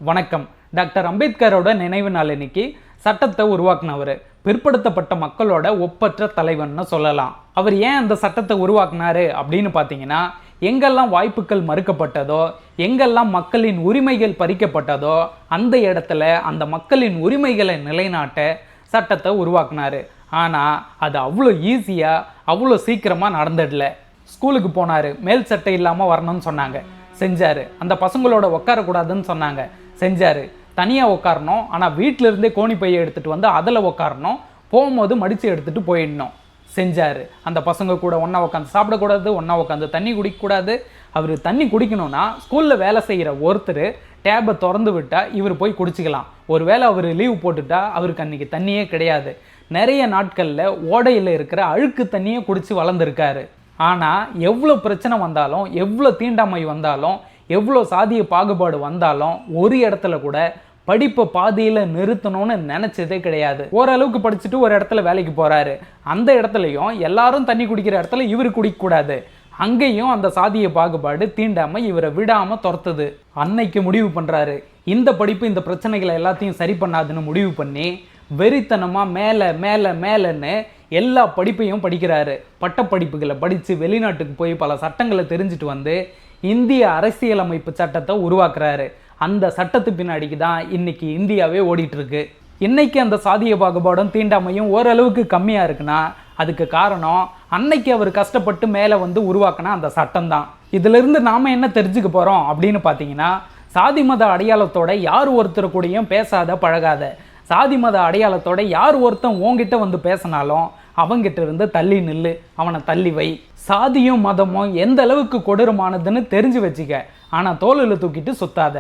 வணக்கம். டாக்டர் அம்பேத்கரோட நினைவு நாள் இன்னைக்கு. சட்டத்தை உருவாக்குனவர் பிற்படுத்தப்பட்ட மக்களோட ஒப்பற்ற தலைவன்னு சொல்லலாம். அவர் ஏன் அந்த சட்டத்தை உருவாக்குனாரு அப்படின்னு பார்த்தீங்கன்னா, எங்கெல்லாம் வாய்ப்புகள் மறுக்கப்பட்டதோ, எங்கெல்லாம் மக்களின் உரிமைகள் பறிக்கப்பட்டதோ அந்த இடத்துல அந்த மக்களின் உரிமைகளை நிலைநாட்ட சட்டத்தை உருவாக்குனாரு. ஆனால் அது அவ்வளோ ஈஸியாக அவ்வளோ சீக்கிரமாக நடந்துடல. ஸ்கூலுக்கு போனார், மேல் சட்டை இல்லாமல் வரணும்னு சொன்னாங்க, செஞ்சார். அந்த பசங்களோட உட்காரக்கூடாதுன்னு சொன்னாங்க, செஞ்சார். தனியாக உட்காரணும், ஆனால் வீட்டில் இருந்தே கோணி பையை எடுத்துகிட்டு வந்து அதில் உட்காரணும், போகும்போது மடித்து எடுத்துகிட்டு போயிடணும், செஞ்சார். அந்த பசங்க கூட ஒன்றா உட்காந்து சாப்பிடக்கூடாது, ஒன்றா உட்காந்து தண்ணி குடிக்கக்கூடாது. அவர் தண்ணி குடிக்கணும்னா ஸ்கூலில் வேலை செய்கிற ஒருத்தர் டேப்பை திறந்து விட்டால் இவர் போய் குடிச்சிக்கலாம். ஒருவேளை அவர் லீவ் போட்டுட்டா அவருக்கு அன்றைக்கி தண்ணியே கிடையாது. நிறைய நாட்களில் ஓடையில் இருக்கிற அழுக்கு தண்ணியே குடித்து வளர்ந்துருக்காரு. ஆனால் எவ்வளோ பிரச்சனை வந்தாலும், எவ்வளோ தீண்டாமை வந்தாலும், எவ்வளோ சாதிய பாகுபாடு வந்தாலும் ஒரு இடத்துல கூட படிப்பை பாதியில் நிறுத்தணும்னு நினச்சதே கிடையாது. ஓரளவுக்கு படிச்சுட்டு ஒரு இடத்துல வேலைக்கு போகிறாரு. அந்த இடத்துலையும் எல்லாரும் தண்ணி குடிக்கிற இடத்துல இவர் குடிக்கக்கூடாது. அங்கேயும் அந்த சாதிய பாகுபாடு தீண்டாமை இவரை விடாமல் துரத்துது. அன்னைக்கு முடிவு பண்ணுறாரு, இந்த படிப்பு இந்த பிரச்சனைகளை எல்லாத்தையும் சரி பண்ணாதுன்னு முடிவு பண்ணி வெறித்தனமாக மேலே மேலே மேலேன்னு எல்லா படிப்பையும் படிக்கிறாரு. பட்டப்படிப்புகளை படித்து வெளிநாட்டுக்கு போய் பல சட்டங்களை தெரிஞ்சுட்டு வந்து இந்திய அரசியலமைப்பு சட்டத்தை உருவாக்குறாரு. அந்த சட்டத்துக்கு பின்னாடிக்கு தான் இன்னைக்கு இந்தியாவே ஓடிட்டுருக்கு. இன்னைக்கு அந்த சாதிய பாகுபாடும் தீண்டாமையும் ஓரளவுக்கு கம்மியாக இருக்குன்னா அதுக்கு காரணம் அன்னைக்கு அவர் கஷ்டப்பட்டு மேலே வந்து உருவாக்கினா அந்த சட்டம் தான். இதிலிருந்து நாம் என்ன தெரிஞ்சுக்க போகிறோம் அப்படின்னு பார்த்தீங்கன்னா, சாதி மத அடையாளத்தோட யார் ஒருத்தர் கூடயும் பேசாத பழகாத, சாதி மத அடையாளத்தோட யார் ஒருத்தன் உங்ககிட்ட வந்து பேசினாலும் அவங்கிட்ட இருந்து தள்ளி நில்லு, அவனை தள்ளி வை. சாதியும் மதமும் எந்த அளவுக்கு கொடூரமானதுன்னு தெரிஞ்சு வச்சுக்க, ஆனால் தோளில் தூக்கிட்டு சுத்தாத.